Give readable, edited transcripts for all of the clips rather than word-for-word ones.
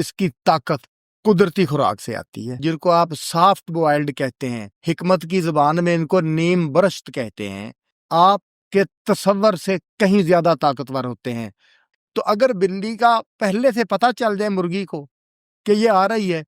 इसकी ताकत कुदरती खुराक से आती है, जिनको आप सॉफ्ट बॉइल्ड कहते हैं, हिकमत की ज़बान में इनको नीम बरश्त कहते हैं, आपके तसव्वुर से कहीं ज़्यादा ताकतवर होते हैं। तो अगर बिल्ली का पहले से पता चल जाए मुर्गी को कि ये आ रही है,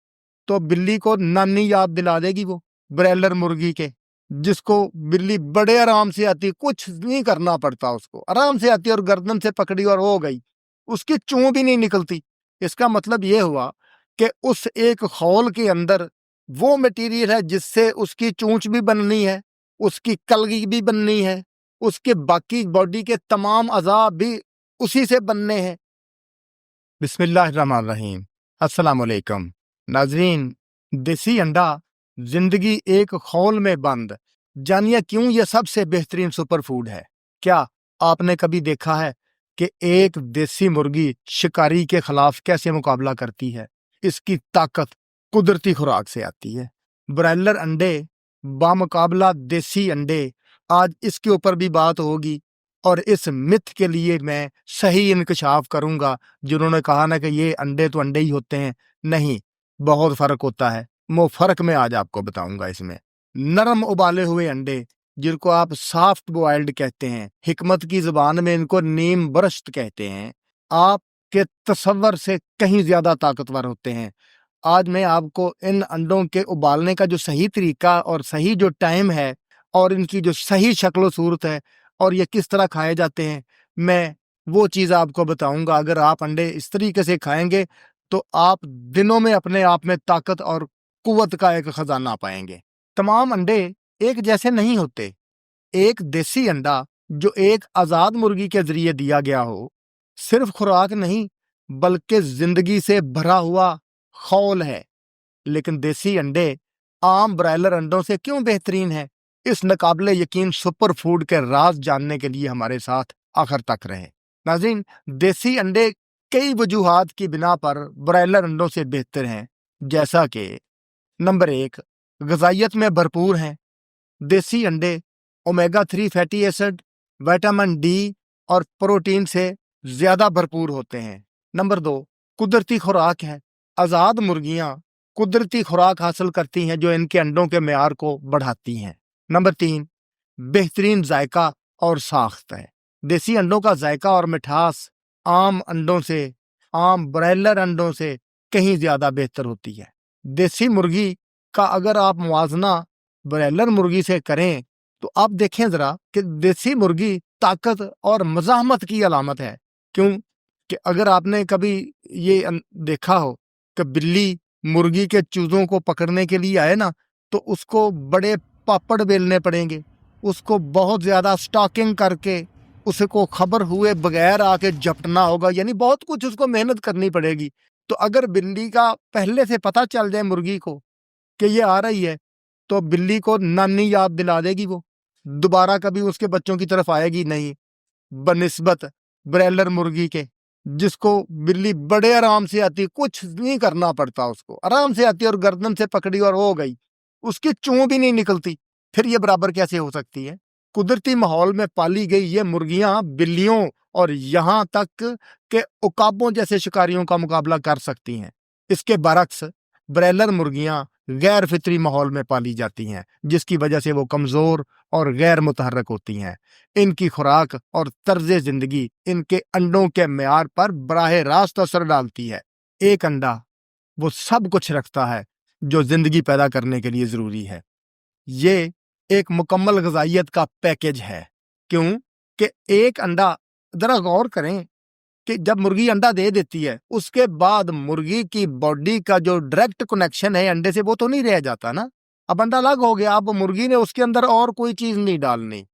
तो बिल्ली को नानी याद दिला देगी वो ब्रॉयलर मुर्गी के, जिसको बिल्ली बड़े आराम से आती, कुछ नहीं करना पड़ता, उसको आराम से आती और गर्दन से पकड़ी और हो गई, उसकी चूं भी नहीं निकलती। इसका मतलब ये हुआ कि उस एक खौल के अंदर वो मटेरियल है जिससे उसकी चूंच भी बननी है, उसकी कलगी भी बननी है, उसके बाकी बॉडी के तमाम अज़ा भी उसी से बनने हैं। बिस्मिल्लाहिर्रहमानिर्रहीम, अस्सलाम वालेकुम नाजरीन। देसी अंडा जिंदगी एक खौल में बंद, जानिए क्यों यह सबसे बेहतरीन सुपर फूड है। क्या आपने कभी देखा है कि एक देसी मुर्गी शिकारी के खिलाफ कैसे मुकाबला करती है? इसकी ताकत कुदरती खुराक से आती है। ब्रॉयलर अंडे बामुकाबला देसी अंडे, आज इसके ऊपर भी बात होगी और इस मिथ के लिए मैं सही इंकशाफ करूंगा। जिन्होंने कहा ना कि ये अंडे तो अंडे ही होते हैं, नहीं, बहुत फर्क होता है। वो फर्क मैं आज आपको बताऊंगा। इसमें नरम उबाले हुए अंडे, जिनको आप सॉफ्ट बॉइल्ड कहते हैं, हिकमत की ज़बान में इनको नीम बरश्त कहते हैं, आपके तसव्वुर से कहीं ज़्यादा ताकतवर होते हैं। आज मैं आपको इन अंडों के उबालने का जो सही तरीका और सही जो टाइम है और इनकी जो सही शक्ल सूरत है और ये किस तरह खाए जाते हैं, मैं वो चीज़ आपको बताऊंगा। अगर आप अंडे इस तरीके से खाएंगे तो आप दिनों में अपने आप में ताकत और कुव्वत का एक खजाना पाएंगे। तमाम अंडे एक जैसे नहीं होते। एक देसी अंडा जो एक आज़ाद मुर्गी के जरिए दिया गया हो, सिर्फ खुराक नहीं बल्कि जिंदगी से भरा हुआ खौल है। लेकिन देसी अंडे आम ब्रॉयलर अंडों से क्यों बेहतरीन है? इस नाकाबिले यकीन सुपर फूड के राज जानने के लिए हमारे साथ आखिर तक रहे। नाज़रीन, देसी अंडे कई वजूहात की बिना पर ब्रॉयलर अंडों से बेहतर हैं। जैसा कि नंबर 1, ग़िज़ाइयत में भरपूर हैं। देसी अंडे omega 3 fatty acid, vitamin D और प्रोटीन से ज़्यादा भरपूर होते हैं। नंबर 2, कुदरती खुराक है। आज़ाद मुर्गियाँ कुदरती खुराक हासिल करती हैं जो इनके अंडों के मेयार को बढ़ाती हैं। नंबर 3, बेहतरीन जायका और साख्त है। देसी अंडों का जायका और मिठास आम अंडों से, आम ब्रॉयलर अंडों से कहीं ज़्यादा बेहतर होती है। देसी मुर्गी का अगर आप मुआवजना ब्रॉयलर मुर्गी से करें तो आप देखें ज़रा कि देसी मुर्गी ताकत और मज़ाहमत की अलामत है। क्यों कि अगर आपने कभी ये देखा हो कि बिल्ली मुर्गी के चूज़ों को पकड़ने के लिए आए ना, तो उसको बड़े पापड़ बेलने पड़ेंगे, उसको बहुत ज़्यादा स्टॉकिंग करके उसको खबर हुए बगैर आके झपटना होगा, यानी बहुत कुछ उसको मेहनत करनी पड़ेगी। तो अगर बिल्ली का पहले से पता चल जाए मुर्गी को कि ये आ रही है, तो बिल्ली को नानी याद दिला देगी, वो दोबारा कभी उसके बच्चों की तरफ आएगी नहीं, बनिस्बत ब्रॉयलर मुर्गी के, जिसको बिल्ली बड़े आराम से आती, कुछ नहीं करना पड़ता, उसको आराम से आती और गर्दन से पकड़ी और हो गई, उसकी चूं भी नहीं निकलती। फिर ये बराबर कैसे हो सकती है? कुदरती माहौल में पाली गई ये मुर्गियां बिल्लियों और यहाँ तक के उकाबों जैसे शिकारियों का मुकाबला कर सकती हैं। इसके बरक्स ब्रॉयलर मुर्गियां गैर फितरी माहौल में पाली जाती हैं, जिसकी वजह से वो कमज़ोर और गैर मुतहर्रक होती हैं। इनकी खुराक और तर्ज ज़िंदगी इनके अंडों के मेयार पर बराह रास्त असर डालती है। एक अंडा वो सब कुछ रखता है जो ज़िंदगी पैदा करने के लिए ज़रूरी है। ये एक मुकम्मल ग़िज़ाइयत का पैकेज है। क्यों कि एक अंडा, ज़रा गौर करें कि जब मुर्गी अंडा दे देती है, उसके बाद मुर्गी की बॉडी का जो डायरेक्ट कनेक्शन है अंडे से, वो तो नहीं रह जाता ना। अब अंडा अलग हो गया, अब मुर्गी ने उसके अंदर और कोई चीज़ नहीं डालनी।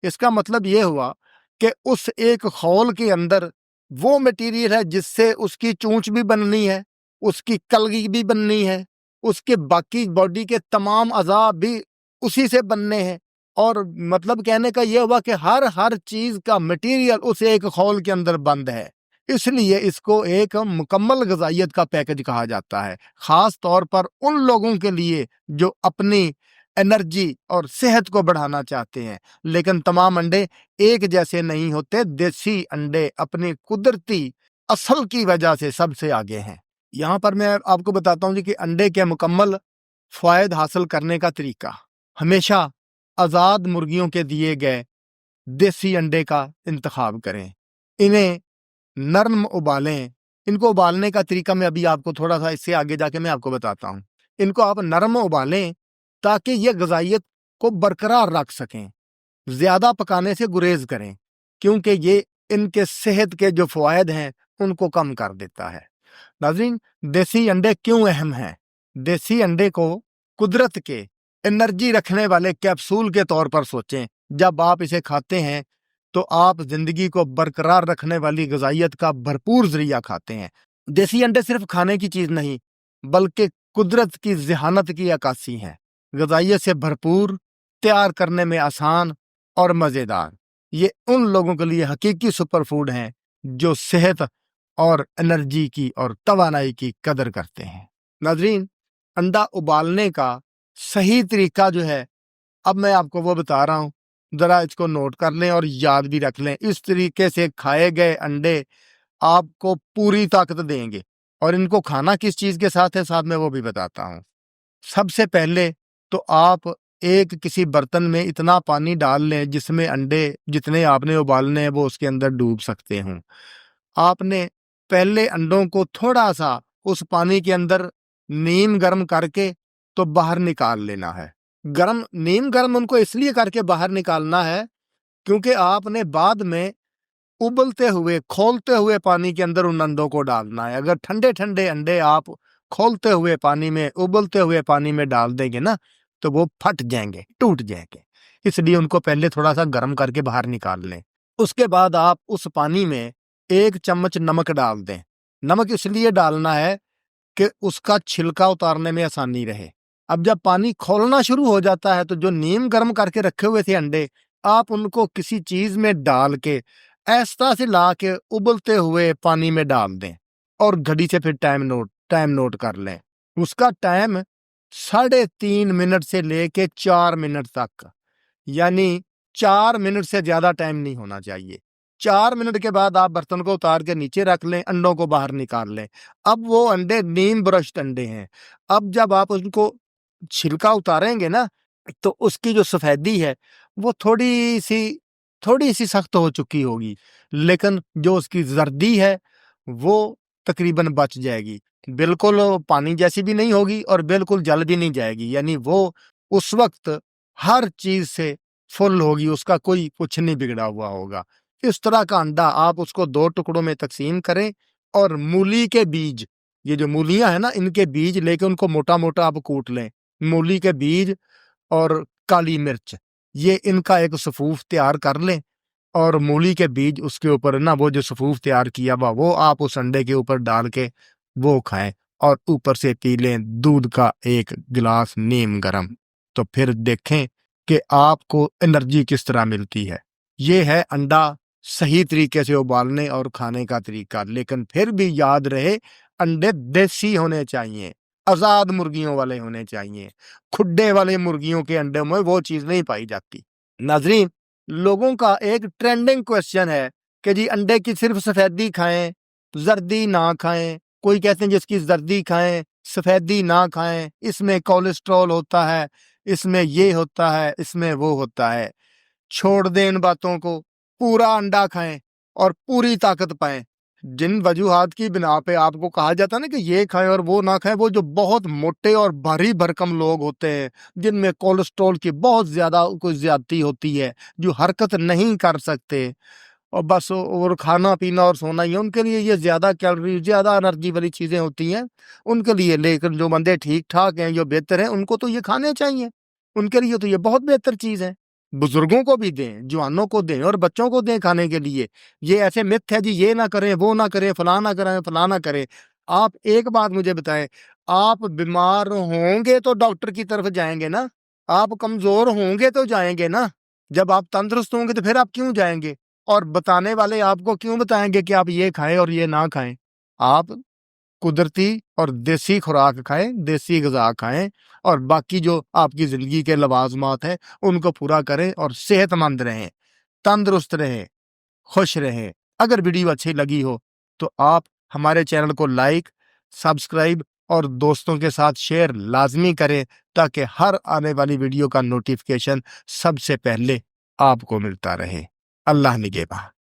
इसका मतलब ये हुआ कि उस एक खौल के अंदर वो मटेरियल है जिससे उसकी चूंच भी बननी है, उसकी कलगी भी बननी है, उसके बाकी बॉडी के तमाम अज़ा भी उसी से बनने हैं। और मतलब कहने का यह हुआ कि हर चीज़ का मटेरियल उस एक खौल के अंदर बंद है। इसलिए इसको एक मुकम्मल ग़िज़ाइयत का पैकेज कहा जाता है, ख़ास तौर पर उन लोगों के लिए जो अपनी एनर्जी और सेहत को बढ़ाना चाहते हैं। लेकिन तमाम अंडे एक जैसे नहीं होते। देसी अंडे अपनी कुदरती असल की वजह से सबसे आगे हैं। यहाँ पर मैं आपको बताता हूँ जी कि अंडे के मुकम्मल फ़ायद हासिल करने का तरीका। हमेशा आज़ाद मुर्गियों के दिए गए देसी अंडे का इंतखाब करें। इन्हें नर्म उबालें। इनको उबालने का तरीका मैं अभी आपको थोड़ा सा इससे आगे जाके मैं आपको बताता हूँ। इनको आप नरम उबालें ताकि ये ग़िज़ाइयत को बरकरार रख सकें। ज़्यादा पकाने से गुरेज करें क्योंकि ये इनके सेहत के जो फ़वायद हैं उनको कम कर देता है। नाज़रीन, देसी अंडे क्यों अहम हैं? देसी अंडे को कुदरत के एनर्जी रखने वाले कैप्सूल के तौर पर सोचें। जब आप इसे खाते हैं तो आप जिंदगी को बरकरार रखने वाली ग़िज़ाइयत का भरपूर ज़रिया खाते हैं। देसी अंडे सिर्फ खाने की चीज़ नहीं बल्कि कुदरत की ज़हानत की अक्कासी हैं। ग़िज़ाइयत से भरपूर, तैयार करने में आसान और मज़ेदार। ये उन लोगों के लिए हकीकी सुपर फूड हैं जो सेहत और एनर्जी की और तवानाई की कदर करते हैं। नाज़रीन, अंडा उबालने का सही तरीका जो है अब मैं आपको वो बता रहा हूँ, ज़रा इसको नोट कर लें और याद भी रख लें। इस तरीके से खाए गए अंडे आपको पूरी ताकत देंगे। और इनको खाना किस चीज़ के साथ है साहब मैं वो भी बताता हूँ। सबसे पहले तो आप एक किसी बर्तन में इतना पानी डाल लें जिसमें अंडे जितने आपने उबालने हैं वो उसके अंदर डूब सकते हों। आपने पहले अंडों को थोड़ा सा उस पानी के अंदर नीम गर्म करके तो बाहर निकाल लेना है। नीम गर्म उनको इसलिए करके बाहर निकालना है क्योंकि आपने बाद में उबलते हुए खोलते हुए पानी के अंदर उन अंडों को डालना है। अगर ठंडे ठंडे अंडे आप खोलते हुए पानी में उबलते हुए पानी में डाल देंगे ना तो वो फट जाएंगे, टूट जाएंगे। इसलिए उनको पहले थोड़ा सा गर्म करके बाहर निकाल लें। उसके बाद आप उस पानी में 1 चम्मच नमक डाल दें। नमक इसलिए डालना है कि उसका छिलका उतारने में आसानी रहे। अब जब पानी खौलना शुरू हो जाता है तो जो नीम गर्म करके रखे हुए थे अंडे आप उनको किसी चीज में डाल के ऐसा से ला के उबलते हुए पानी में डाल दें और घड़ी से फिर टाइम नोट कर लें। उसका टाइम 3.5 मिनट से लेके 4 मिनट तक, यानी 4 मिनट से ज्यादा टाइम नहीं होना चाहिए। 4 मिनट के बाद आप बर्तन को उतार के नीचे रख लें, अंडों को बाहर निकाल लें। अब वो अंडे नीम ब्रश्ड अंडे हैं। अब जब आप उनको छिलका उतारेंगे ना तो उसकी जो सफेदी है वो थोड़ी सी सख्त हो चुकी होगी, लेकिन जो उसकी जर्दी है वो तकरीबन बच जाएगी। बिल्कुल पानी जैसी भी नहीं होगी और बिल्कुल जल भी नहीं जाएगी, यानी वो उस वक्त हर चीज से फुल होगी, उसका कोई कुछ नहीं बिगड़ा हुआ होगा। इस तरह का अंडा आप उसको 2 टुकड़ों में तकसीम करें और मूली के बीज, ये जो मूलियां है ना इनके बीज लेके उनको मोटा मोटा आप कूट लें। मूली के बीज और काली मिर्च, ये इनका एक सफूफ तैयार कर लें और मूली के बीज उसके ऊपर ना वो जो सफूफ तैयार किया हुआ वो आप उस अंडे के ऊपर डाल के वो खाएं और ऊपर से पी लें दूध का 1 गिलास नीम गर्म। तो फिर देखें कि आपको एनर्जी किस तरह मिलती है। ये है अंडा सही तरीके से उबालने और खाने का तरीका। लेकिन फिर भी याद रहे अंडे देसी होने चाहिए, आजाद मुर्गियों वाले होने चाहिए। खुड्डे वाले मुर्गियों के अंडे में वो चीज नहीं पाई जाती। नाजरीन, लोगों का एक ट्रेंडिंग क्वेश्चन है कि जी अंडे की सिर्फ सफेदी खाएं, जर्दी ना खाएं। कोई कहते हैं जिसकी जर्दी खाएं सफेदी ना खाएं, इसमें कोलेस्ट्रॉल होता है, इसमें ये होता है, इसमें वो होता है। छोड़ दें इन बातों को, पूरा अंडा खाएं और पूरी ताकत पाएं। जिन वजूहात की बिना पे आपको कहा जाता है ना कि ये खाएं और वो ना खाएं, वो जो बहुत मोटे और भारी भरकम लोग होते हैं जिनमें कोलेस्ट्रॉल की बहुत ज्यादा कोई ज्यादती होती है, जो हरकत नहीं कर सकते और बस और खाना पीना और सोना ही है उनके लिए, ये ज्यादा कैलोरी ज्यादा एनर्जी वाली चीजें होती हैं उनके लिए। लेकिन जो बंदे ठीक ठाक हैं, जो बेहतर हैं, उनको तो ये खाने चाहिए। उनके लिए तो ये बहुत बेहतर चीज है। बुजुर्गों को भी दें, जवानों को दें और बच्चों को दें खाने के लिए। ये ऐसे मिथ है जी ये ना करें, वो ना करें, फलाना ना करें, फलाना करें। आप एक बात मुझे बताएं, आप बीमार होंगे तो डॉक्टर की तरफ जाएंगे ना, आप कमजोर होंगे तो जाएंगे ना। जब आप तंदुरुस्त होंगे तो फिर आप क्यों जाएंगे? और बताने वाले आपको क्यों बताएंगे कि आप ये खाएं और ये ना खाएं? आप कुदरती और देसी खुराक खाएं, देसी ग़िज़ा खाएं और बाकी जो आपकी जिंदगी के लवाजमात हैं उनको पूरा करें और सेहतमंद रहें, तंदुरुस्त रहें, खुश रहें। अगर वीडियो अच्छी लगी हो तो आप हमारे चैनल को लाइक, سبسکرائب اور دوستوں کے ساتھ شیئر لازمی کریں تاکہ ہر آنے والی ویڈیو کا نوٹیفیکیشن سب سے پہلے آپ کو ملتا رہے۔ اللہ نگہباں۔